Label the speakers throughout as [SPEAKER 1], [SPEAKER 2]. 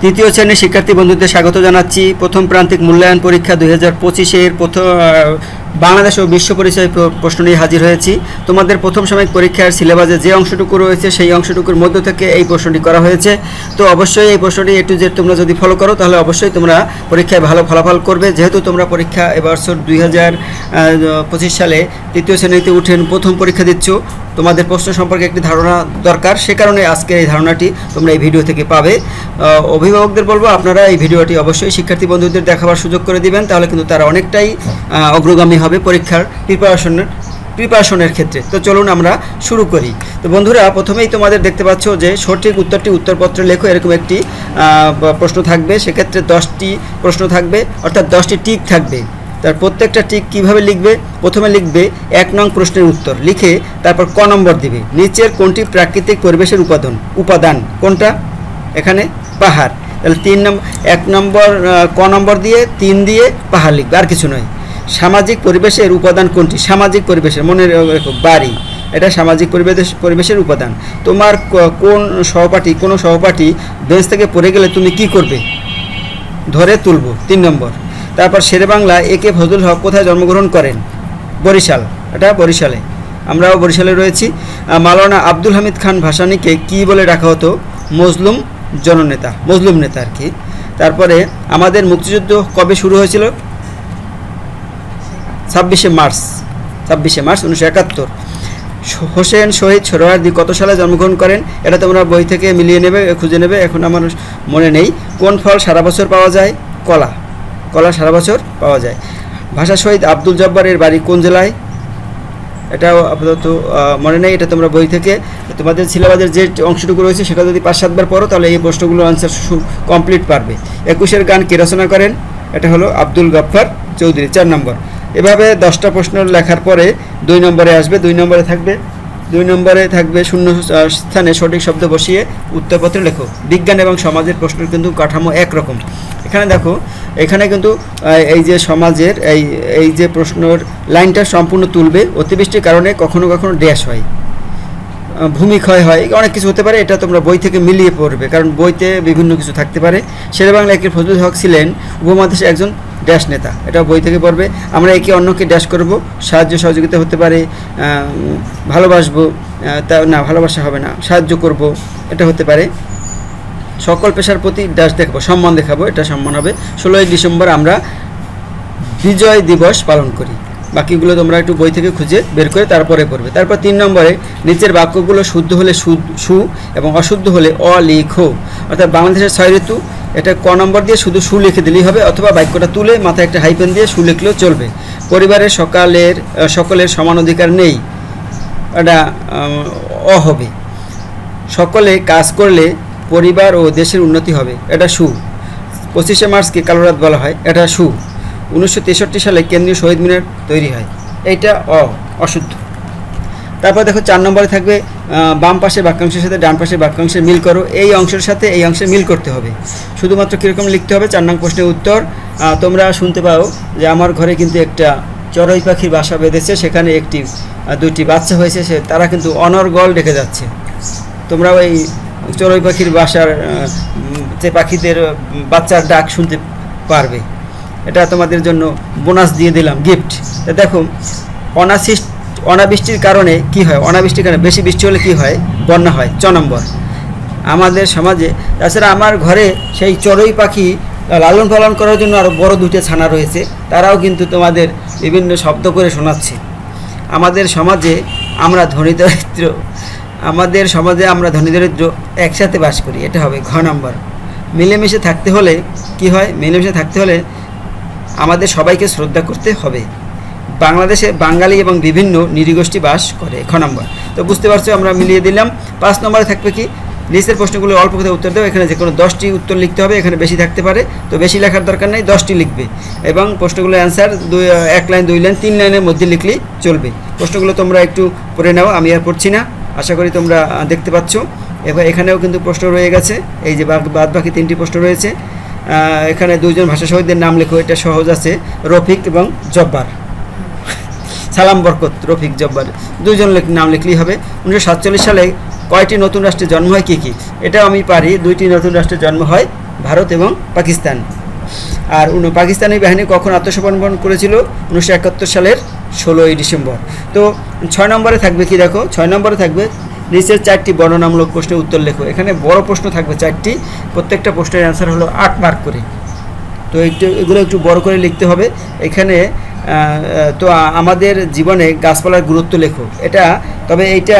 [SPEAKER 1] তৃতীয় শ্রেণীর শিক্ষার্থী বন্ধুদের স্বাগত জানাচ্ছি। প্রথম প্রান্তিক মূল্যায়ন পরীক্ষা 2025-এর প্রথম বাংলাদেশ ও বিশ্ব পরিচয় প্রশ্ন নিয়ে হাজির হয়েছি। তোমাদের প্রথম সাময়িক পরীক্ষার সিলেবাসে যে অংশটুকু রয়েছে সেই অংশটুকুর মধ্য থেকে এই প্রশ্নটি করা হয়েছে। তো অবশ্যই এই প্রশ্নটি A to Z তোমরা যদি ফলো করো তাহলে অবশ্যই তোমরা পরীক্ষায় ভালো ফলাফল করবে। যেহেতু তোমরা পরীক্ষা এবছর 2025 সালে তৃতীয় শ্রেণীতে উঠে প্রথম পরীক্ষা দিচ্ছ, তোমাদের প্রশ্ন সম্পর্কে একটি ধারণা দরকার। সে কারণে আজকের এই ধারণাটি তোমরা এই ভিডিও থেকে পাবে। অভিভাবকদের বলবো আপনারা এই ভিডিওটি অবশ্যই শিক্ষার্থী বন্ধুদের দেখাবার সুযোগ করে দিবেন, তাহলে কিন্তু তারা অনেকটাই অগ্রগামী হবে পরীক্ষার প্রিপারেশনের ক্ষেত্রে। তো চলুন আমরা শুরু করি। তো বন্ধুরা, প্রথমেই তোমাদের দেখতে পাচ্ছ যে সঠিক উত্তরটি উত্তরপত্রে লেখো, এরকম একটি প্রশ্ন থাকবে। সেক্ষেত্রে 10টি প্রশ্ন থাকবে, অর্থাৎ 10টি টিক থাকবে। তার প্রত্যেকটা টিক কীভাবে লিখবে? প্রথমে লিখবে 1 নং প্রশ্নের উত্তর, লিখে তারপর ক নম্বর দিবে। নিচের কোনটি প্রাকৃতিক পরিবেশের উপাদান কোনটা? এখানে পাহাড়। তাহলে 1 নম্বর ক নম্বর দিয়ে 3 দিয়ে পাহাড় লিখবে, আর কিছু নয়। সামাজিক পরিবেশের উপাদান কোনটি? সামাজিক পরিবেশের, মনে রেখো বাড়ি, এটা সামাজিক পরিবেশের উপাদান। তোমার কোনো সহপাঠী বেঞ্চ থেকে পড়ে গেলে তুমি কি করবে? ধরে তুলব, 3 নম্বর। তারপর শেরেবাংলা A.K. ফজলুল হক কোথায় জন্মগ্রহণ করেন? বরিশাল, এটা বরিশালে, আমরাও বরিশালে রয়েছি। মাওলানা আব্দুল হামিদ খান ভাসানীকে কি বলে ডাকা হতো? মজলুম নেতা আর কি। তারপরে আমাদের মুক্তিযুদ্ধ কবে শুরু হয়েছিল? 26শে মার্চ 1971। হোসেন শহীদ সোহরাওয়ার্দী কত সালে জন্মগ্রহণ করেন? এটা তোমরা বই থেকে মিলিয়ে নেবে, খুঁজে নেবে, এখন আমার মনে নেই। কোন ফল সারা বছর পাওয়া যায়? কলা সারা বছর পাওয়া যায়। ভাষা শহীদ আব্দুল জব্বারের বাড়ি কোন জেলায়? এটাও আপাতত মনে নেই, এটা তোমরা বই থেকে তোমাদের সিলেবাসের যে অংশটুকু রয়েছে সেটা যদি 5-7 বার পড়ো তাহলে এই প্রশ্নগুলোর আনসার কমপ্লিট পারবে। 21-এর গান কে রচনা করেন? এটা হলো আব্দুল গাফফার চৌধুরী, 4 নম্বর। এভাবে 10টা প্রশ্ন লেখার পরে 2 নম্বরে আসবে। 2 নম্বরে থাকবে শূন্য স্থানে সঠিক শব্দ বসিয়ে উত্তরপত্রে লেখো। বিজ্ঞান এবং সমাজের প্রশ্নের কিন্তু কাঠামো একরকম। এখানে দেখো, এখানে কিন্তু এই যে সমাজের এই যে প্রশ্নের লাইনটা সম্পূর্ণ তুলবে। অতিবৃষ্টির কারণে কখনো কখনো ড্যাশ হয়, ভূমিক্ষয় হয়, অনেক কিছু হতে পারে। এটা তোমরা বই থেকে মিলিয়ে পড়বে, কারণ বইতে বিভিন্ন কিছু থাকতে পারে। শেরেবাংলা A.K. ফজলুল হক ছিলেন উপমহাদেশের একজন ড্যাশ নেতা, এটা বই থেকে পড়বে। আমরা একে অন্যকে ড্যাশ করব, সাহায্য সহযোগিতা হতে পারে, ভালোবাসবো, ভালোবাসা হবে না, সাহায্য করব, এটা হতে পারে। সকল পেশার প্রতি ড্যাশ দেখাবো, সম্মান দেখাবো, এটা সম্মান হবে। 16ই ডিসেম্বর আমরা বিজয় দিবস পালন করি। বাকিগুলো তোমরা একটু বই থেকে খুঁজে বের করে তারপরে পড়বে। তারপর 3 নম্বরে নিচের বাক্যগুলো শুদ্ধ হলে সু এবং অশুদ্ধ হলে অলিখো। অর্থাৎ বাংলাদেশের 6 ঋতু, এটা ক নম্বর দিয়ে শুধু সু লিখে দিলেই হবে, অথবা বাক্যটা তুলে মাথায় একটা হাইপেন দিয়ে সু লিখলেও চলবে। পরিবারের সকলের সমান অধিকার নেই, এটা হবে। সকলে কাজ করলে পরিবার ও দেশের উন্নতি হবে, এটা সু। 25শে মার্চকে কালো রাত বলা হয়, এটা সু। 1963 সালে কেন্দ্রীয় শহীদ মিনার তৈরি হয়, এইটা অশুদ্ধ। তারপর দেখো 4 নম্বরে থাকবে বাম পাশের বাক্যাংশের সাথে ডান পাশের বাক্যাংশের মিল করো। এই অংশের সাথে এই অংশের মিল করতে হবে। শুধুমাত্র কীরকম লিখতে হবে? 4 নং প্রশ্নের উত্তর। তোমরা শুনতে পাও যে আমার ঘরে কিন্তু একটা চড়ুই পাখির বাসা বেঁধেছে, সেখানে 2টি বাচ্চা হয়েছে, তারা কিন্তু অনর্গল ডেকে যাচ্ছে। তোমরা ওই চড়ুই পাখির বাসার যে পাখিদের বাচ্চার ডাক শুনতে পারবে। এটা তোমাদের জন্য বোনাস দিয়ে দিলাম, গিফট। দেখো, অনাবৃষ্টির কারণে কি হয়? অনাবৃষ্টির কারণে বেশি বৃষ্টি হলে কি হয়? বন্যা হয়, 6 নম্বর। আমাদের সমাজে, তাছাড়া আমার ঘরে সেই চড়ুই পাখি লালন পালন করার জন্য আরও বড় 2টে ছানা রয়েছে, তারাও কিন্তু তোমাদের বিভিন্ন শব্দ করে শোনাচ্ছে। আমাদের সমাজে আমরা ধনী দরিদ্র একসাথে বাস করি, এটা হবে ঘ নম্বর। মিলেমিশে থাকতে হলে কি হয়? মিলেমিশে থাকতে হলে আমাদের সবাইকে শ্রদ্ধা করতে হবে। বাংলাদেশে বাঙালি এবং বিভিন্ন নৃগোষ্ঠী বাস করে, খ নম্বর। তো বুঝতে পারছো, আমরা মিলিয়ে দিলাম। 5 নম্বরে থাকবে কি? নিচের প্রশ্নগুলো অল্প কথা উত্তর দেবো। এখানে যে কোনো 10টি উত্তর লিখতে হবে, এখানে বেশি থাকতে পারে, তো বেশি লেখার দরকার নেই, 10টি লিখবে। এবং প্রশ্নগুলো অ্যান্সার 1 লাইন 2 লাইন 3 লাইনের মধ্যে লিখলেই চলবে। প্রশ্নগুলো তোমরা একটু পড়ে নাও, আমি আর পড়ছি না, আশা করি তোমরা দেখতে পাচ্ছ। এবার এখানেও কিন্তু প্রশ্ন রয়ে গেছে, এই যে বাদ বাকি 3টি প্রশ্ন রয়েছে। এখানে 2জন ভাষা শহীদদের নাম লেখো, এটা সহজ আছে, রফিক এবং জব্বার। সালাম বরকত, রফিক জব্বার, 2জন নাম লিখলেই হবে। 1947 সালে কয়টি নতুন রাষ্ট্রের জন্ম হয়? কী কী? এটাও আমি পারি, 2টি নতুন রাষ্ট্রের জন্ম হয় ভারত এবং পাকিস্তান। আর পাকিস্তানি বাহিনী কখন আত্মসমর্পণ করেছিল? 1971 সালের 16ই ডিসেম্বর। তো 6 নম্বরে থাকবে কি দেখো, 6 নম্বরে থাকবে নিচের 4টি বর্ণনামূলক প্রশ্নের উত্তর লেখো। এখানে বড় প্রশ্ন থাকবে 4টি, প্রত্যেকটা প্রশ্নের অ্যান্সার হলো 8 মার্ক করে। তো এগুলো একটু বড় করে লিখতে হবে। এখানে তো আমাদের জীবনে গাছপালার গুরুত্ব লেখো, এটা তবে এইটা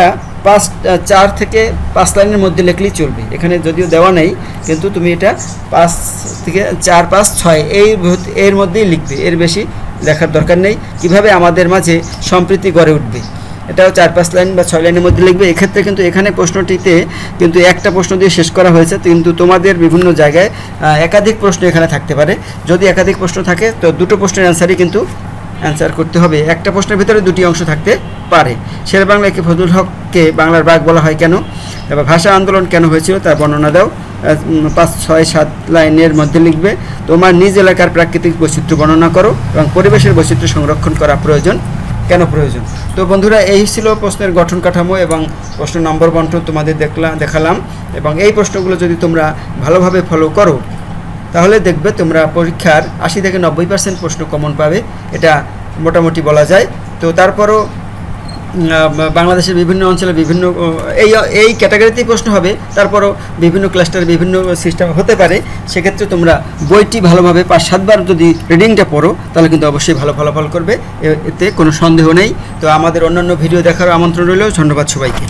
[SPEAKER 1] 4 থেকে 5 লাইনের মধ্যে লিখলেই চলবে। এখানে যদিও দেওয়া নেই, কিন্তু তুমি এটা 5 থেকে 4, 5, 6 এর মধ্যেই লিখবে, এর বেশি লেখার দরকার নেই। কিভাবে আমাদের মাঝে সম্প্রীতি গড়ে উঠবে, এটাও 4-5 লাইন বা 6 লাইনের মধ্যে লিখবে। এক্ষেত্রে কিন্তু এখানে প্রশ্নটিতে কিন্তু একটা প্রশ্ন দিয়ে শেষ করা হয়েছে, কিন্তু তোমাদের বিভিন্ন জায়গায় একাধিক প্রশ্ন এখানে থাকতে পারে। যদি একাধিক প্রশ্ন থাকে তো দুটো প্রশ্নের অ্যান্সারই কিন্তু অ্যান্সার করতে হবে। একটা প্রশ্নের ভিতরে দুটি অংশ থাকতে পারে। শের বাংলাকে ফজলুল হককে বাংলার বাঘ বলা হয় কেন? এবার ভাষা আন্দোলন কেন হয়েছিল তার বর্ণনা দাও, 5, 6, 7 লাইনের মধ্যে লিখবে। তোমার নিজ এলাকার প্রাকৃতিক বৈচিত্র্য বর্ণনা করো এবং পরিবেশের বৈচিত্র্য সংরক্ষণ করা প্রয়োজন, কেন প্রয়োজন? তো বন্ধুরা, এই ছিল প্রশ্নের গঠন কাঠামো এবং প্রশ্ন নম্বর বন্টন তোমাদের দেখালাম। এবং এই প্রশ্নগুলো যদি তোমরা ভালোভাবে ফলো করো তাহলে দেখবে তোমরা পরীক্ষার 80 থেকে 90% প্রশ্ন কমন পাবে, এটা মোটামুটি বলা যায়। তো তারপরও বাংলাদেশের বিভিন্ন অঞ্চলে বিভিন্ন এই ক্যাটাগরিতেই প্রশ্ন হবে, তারপরও বিভিন্ন ক্লাস্টারে বিভিন্ন সিস্টেম হতে পারে। সেক্ষেত্রে তোমরা বইটি ভালোভাবে 5-7 বার যদি রিডিংটা পড়ো তাহলে কিন্তু অবশ্যই ভালো ফলাফল করবে, এতে কোনো সন্দেহ নেই। তো আমাদের অন্যান্য ভিডিও দেখার আমন্ত্রণ রইল। ধন্যবাদ সবাইকে।